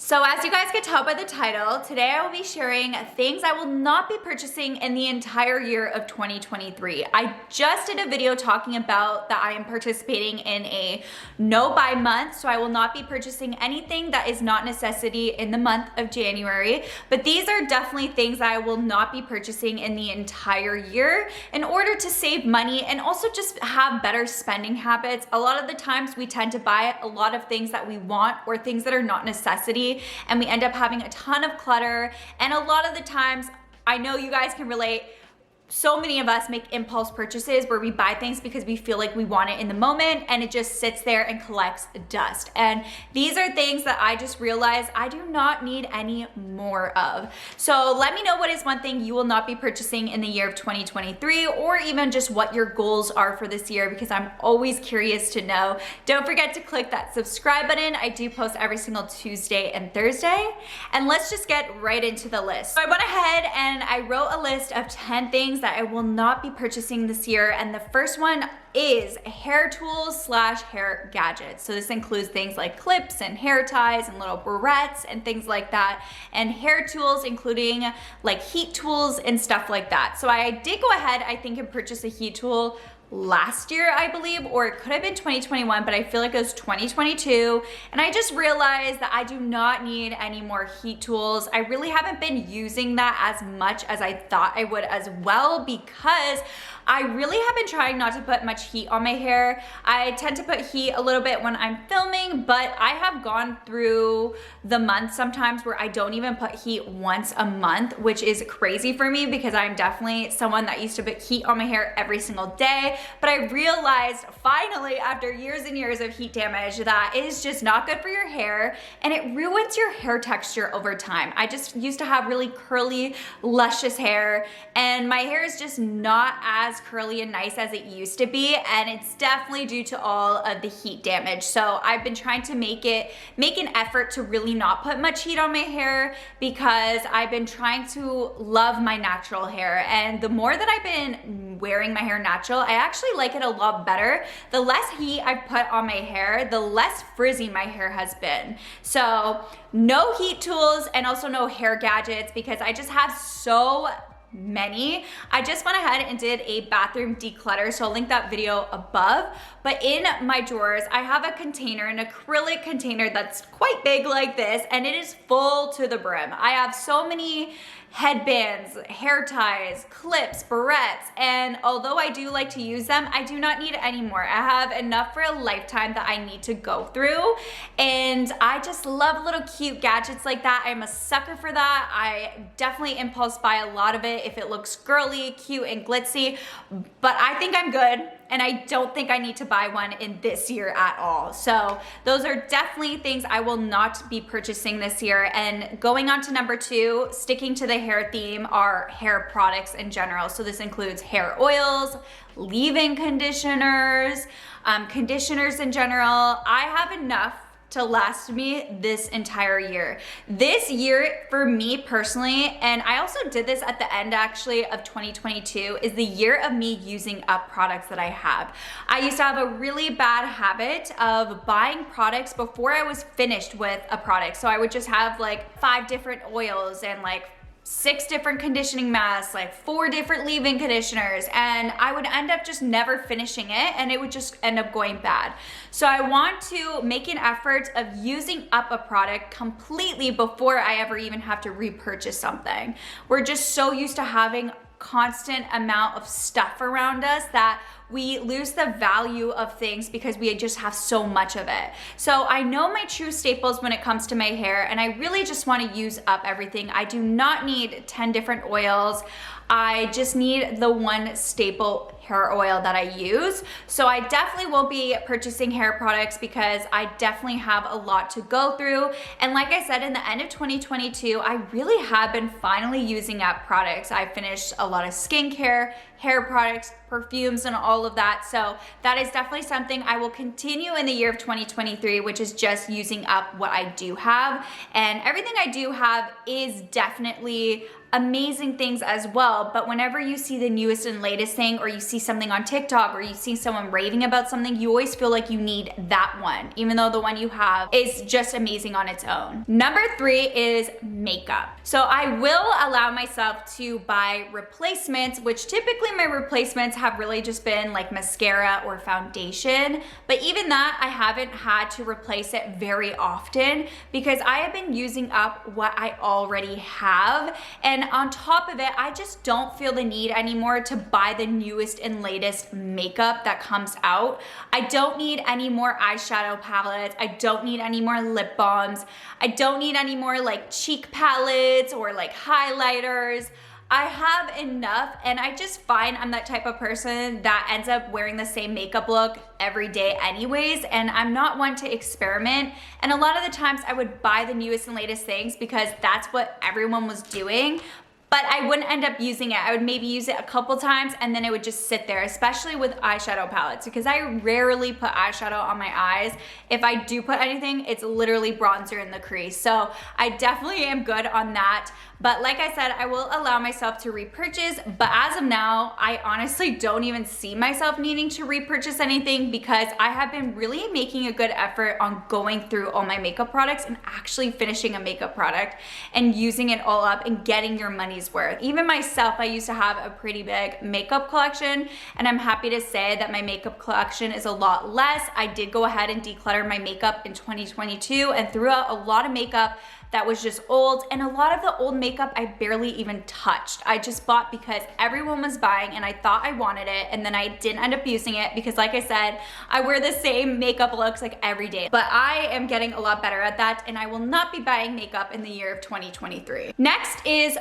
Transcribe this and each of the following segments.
So as you guys can tell by the title, today I will be sharing things I will not be purchasing in the entire year of 2023. I just did a video talking about that I am participating in a no buy month, so I will not be purchasing anything that is not necessity in the month of January, but these are definitely things that I will not be purchasing in the entire year in order to save money and also just have better spending habits. A lot of the times we tend to buy a lot of things that we want or things that are not necessity, and we end up having a ton of clutter. And a lot of the times, I know you guys can relate, so many of us make impulse purchases where we buy things because we feel like we want it in the moment and it just sits there and collects dust. And these are things that I just realized I do not need any more of. So let me know what is one thing you will not be purchasing in the year of 2023, or even just what your goals are for this year, because I'm always curious to know. Don't forget to click that subscribe button. I do post every single Tuesday and Thursday. And let's just get right into the list. So I went ahead and I wrote a list of 10 things that I will not be purchasing this year, and the first one is hair tools / hair gadgets. So this includes things like clips and hair ties and little barrettes and things like that, and hair tools including like heat tools and stuff like that. So I did go ahead, I think, and purchase a heat tool last year, I believe, or it could have been 2021, but I feel like it was 2022. And I just realized that I do not need any more heat tools. I really haven't been using that as much as I thought I would as well, because I really have been trying not to put much heat on my hair. I tend to put heat a little bit when I'm filming, but I have gone through the month sometimes where I don't even put heat once a month, which is crazy for me because I'm definitely someone that used to put heat on my hair every single day. But I realized finally, after years and years of heat damage, that it is just not good for your hair and it ruins your hair texture over time. I just used to have really curly, luscious hair, and my hair is just not as curly and nice as it used to be, and it's definitely due to all of the heat damage. So I've been trying to make an effort to really not put much heat on my hair, because I've been trying to love my natural hair, and the more that I've been wearing my hair natural, I actually like it a lot better. The less heat I've put on my hair, the less frizzy my hair has been. So no heat tools and also no hair gadgets, because I just have so many. I just went ahead and did a bathroom declutter, so I'll link that video above. But in my drawers, I have a container, an acrylic container that's quite big like this, and it is full to the brim. I have so many headbands, hair ties, clips, barrettes, and although I do like to use them, I do not need any more. I have enough for a lifetime that I need to go through, and I just love little cute gadgets like that. I'm a sucker for that. I definitely impulse buy a lot of it if it looks girly, cute, and glitzy, but I think I'm good, and I don't think I need to buy one in this year at all. So those are definitely things I will not be purchasing this year. And going on to number 2, sticking to the hair theme, are hair products in general. So this includes hair oils, leave-in conditioners, conditioners in general. I have enough to last me this entire year. This year for me personally, and I also did this at the end actually of 2022, is the year of me using up products that I have. I used to have a really bad habit of buying products before I was finished with a product. So I would just have like 5 different oils and like 6 different conditioning masks, like 4 different leave-in conditioners, and I would end up just never finishing it, and it would just end up going bad. So I want to make an effort of using up a product completely before I ever even have to repurchase something. We're just so used to having constant amount of stuff around us that we lose the value of things because we just have so much of it. So I know my true staples when it comes to my hair, and I really just want to use up everything. I do not need 10 different oils. I just need the one staple hair oil that I use. So I definitely won't be purchasing hair products because I definitely have a lot to go through. And like I said, in the end of 2022, I really have been finally using up products. I finished a lot of skincare, hair products, perfumes, and all of that. So that is definitely something I will continue in the year of 2023, which is just using up what I do have. And everything I do have is definitely amazing things as well. But whenever you see the newest and latest thing, or you see see something on TikTok or you see someone raving about something, you always feel like you need that one, even though the one you have is just amazing on its own. Number 3 is makeup. So I will allow myself to buy replacements, which typically my replacements have really just been like mascara or foundation. But even that, I haven't had to replace it very often because I have been using up what I already have. And on top of it, I just don't feel the need anymore to buy the newest and latest makeup that comes out. I don't need any more eyeshadow palettes. I don't need any more lip balms. I don't need any more like cheek palettes or like highlighters. I have enough, and I just find I'm that type of person that ends up wearing the same makeup look every day anyways, and I'm not one to experiment. And a lot of the times I would buy the newest and latest things because that's what everyone was doing, but I wouldn't end up using it. I would maybe use it a couple times and then it would just sit there, especially with eyeshadow palettes, because I rarely put eyeshadow on my eyes. If I do put anything, it's literally bronzer in the crease. So I definitely am good on that. But like I said, I will allow myself to repurchase, but as of now, I honestly don't even see myself needing to repurchase anything because I have been really making a good effort on going through all my makeup products and actually finishing a makeup product and using it all up and getting your money's worth. Even myself, I used to have a pretty big makeup collection, and I'm happy to say that my makeup collection is a lot less. I did go ahead and declutter my makeup in 2022 and threw out a lot of makeup that was just old, and a lot of the old makeup I barely even touched. I just bought because everyone was buying and I thought I wanted it, and then I didn't end up using it because, like I said, I wear the same makeup looks like every day. But I am getting a lot better at that, and I will not be buying makeup in the year of 2023. Next is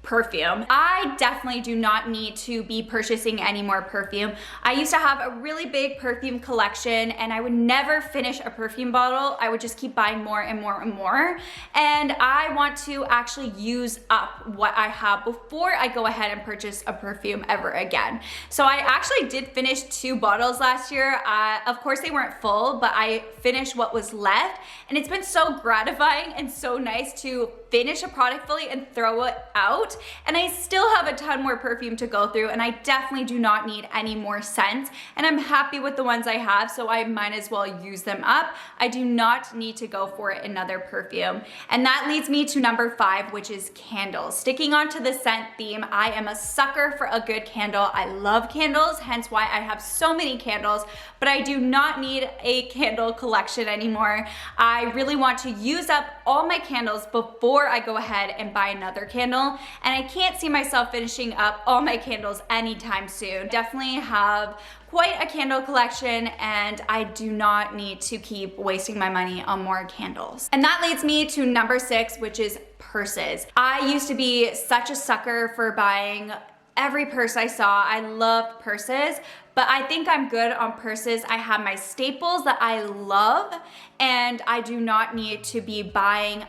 perfume. I definitely do not need to be purchasing any more perfume. I used to have a really big perfume collection and I would never finish a perfume bottle. I would just keep buying more and more and more. And I want to actually use up what I have before I go ahead and purchase a perfume ever again. So I actually did finish 2 bottles last year. Of course they weren't full, but I finished what was left. And it's been so gratifying and so nice to finish a product fully and throw it out. And I still have a ton more perfume to go through, and I definitely do not need any more scents, and I'm happy with the ones I have, so I might as well use them up. I do not need to go for another perfume. And that leads me to number 5, which is candles. Sticking on to the scent theme, I am a sucker for a good candle. I love candles, hence why I have so many candles, but I do not need a candle collection anymore. I really want to use up all my candles before I go ahead and buy another candle, and I can't see myself finishing up all my candles anytime soon. Definitely have quite a candle collection, and I do not need to keep wasting my money on more candles. And that leads me to number 6, which is purses. I used to be such a sucker for buying every purse I saw. I loved purses, but I think I'm good on purses. I have my staples that I love, and I do not need to be buying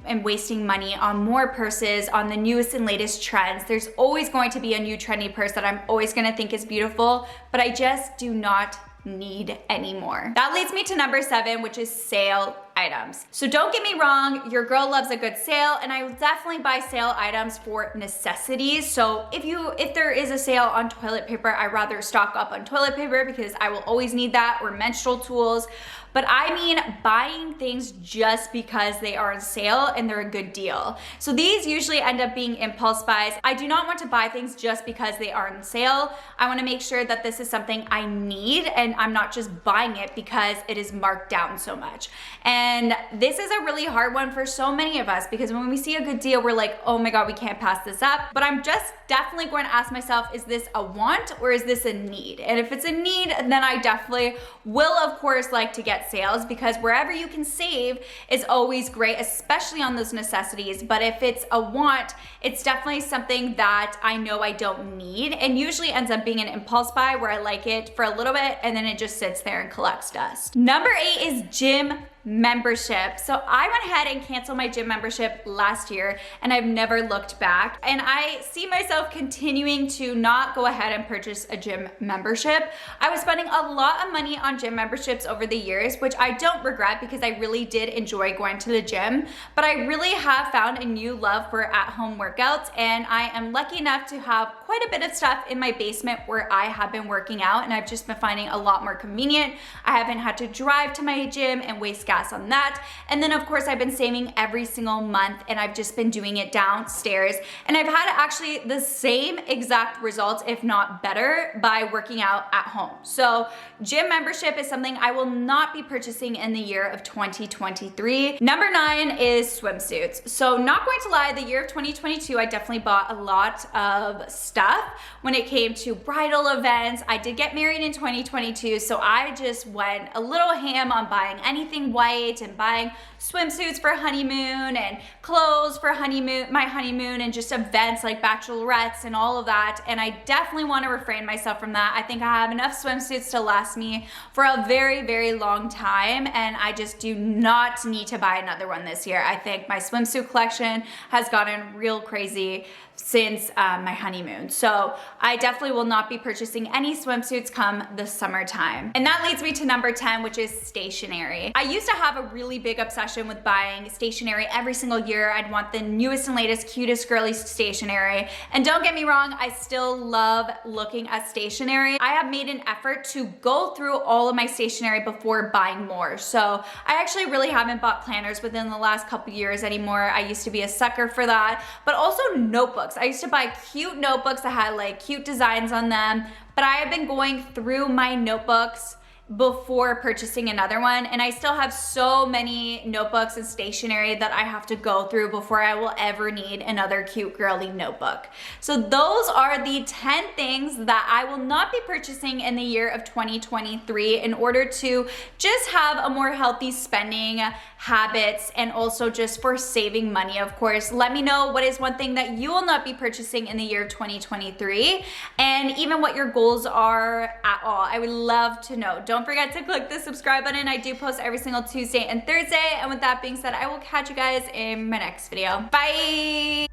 and wasting money on more purses, on the newest and latest trends. There's always going to be a new trendy purse that I'm always gonna think is beautiful, but I just do not need anymore. That leads me to number 7, which is sale items. So don't get me wrong, your girl loves a good sale, and I will definitely buy sale items for necessities. So if there is a sale on toilet paper, I rather stock up on toilet paper because I will always need that, or menstrual tools. But I mean buying things just because they are on sale and they're a good deal. So these usually end up being impulse buys. I do not want to buy things just because they are on sale. I want to make sure that this is something I need and I'm not just buying it because it is marked down so much. And this is a really hard one for so many of us because when we see a good deal, we're like, oh my God, we can't pass this up. But I'm just definitely going to ask myself, is this a want or is this a need? And if it's a need, then I definitely will, of course, like to get sales, because wherever you can save is always great, especially on those necessities. But if it's a want, it's definitely something that I know I don't need, and usually ends up being an impulse buy where I like it for a little bit and then it just sits there and collects dust. Number 8 is gym membership. So I went ahead and canceled my gym membership last year and I've never looked back. And I see myself continuing to not go ahead and purchase a gym membership. I was spending a lot of money on gym memberships over the years, which I don't regret because I really did enjoy going to the gym, but I really have found a new love for at-home workouts, and I am lucky enough to have quite a bit of stuff in my basement where I have been working out, and I've just been finding a lot more convenient. I haven't had to drive to my gym and waste gas on that. And then of course I've been saving every single month, and I've just been doing it downstairs, and I've had actually the same exact results, if not better, by working out at home. So gym membership is something I will not be purchasing in the year of 2023. Number 9 is swimsuits. So not going to lie, the year of 2022, I definitely bought a lot of stuff when it came to bridal events. I did get married in 2022, so I just went a little ham on buying anything white and buying swimsuits for honeymoon and clothes for my honeymoon, and just events like bachelorettes and all of that. And I definitely want to refrain myself from that. I think I have enough swimsuits to last me for a very, very long time, and I just do not need to buy another one this year. I think my swimsuit collection has gotten real crazy since my honeymoon. So I definitely will not be purchasing any swimsuits come the summertime. And that leads me to number 10, which is stationery. I used to have a really big obsession with buying stationery every single year. I'd want the newest and latest, cutest, girliest stationery. And don't get me wrong, I still love looking at stationery. I have made an effort to go through all of my stationery before buying more. So I actually really haven't bought planners within the last couple years anymore. I used to be a sucker for that, but also notebooks. I used to buy cute notebooks that had like cute designs on them, but I have been going through my notebooks before purchasing another one, and I still have so many notebooks and stationery that I have to go through before I will ever need another cute girly notebook. So those are the 10 things that I will not be purchasing in the year of 2023 in order to just have a more healthy spending habits, and also just for saving money, of course. Let me know what is one thing that you will not be purchasing in the year of 2023, and even what your goals are at all. I would love to know. Don't forget to click the subscribe button. I do post every single Tuesday and Thursday. And with that being said, I will catch you guys in my next video. Bye.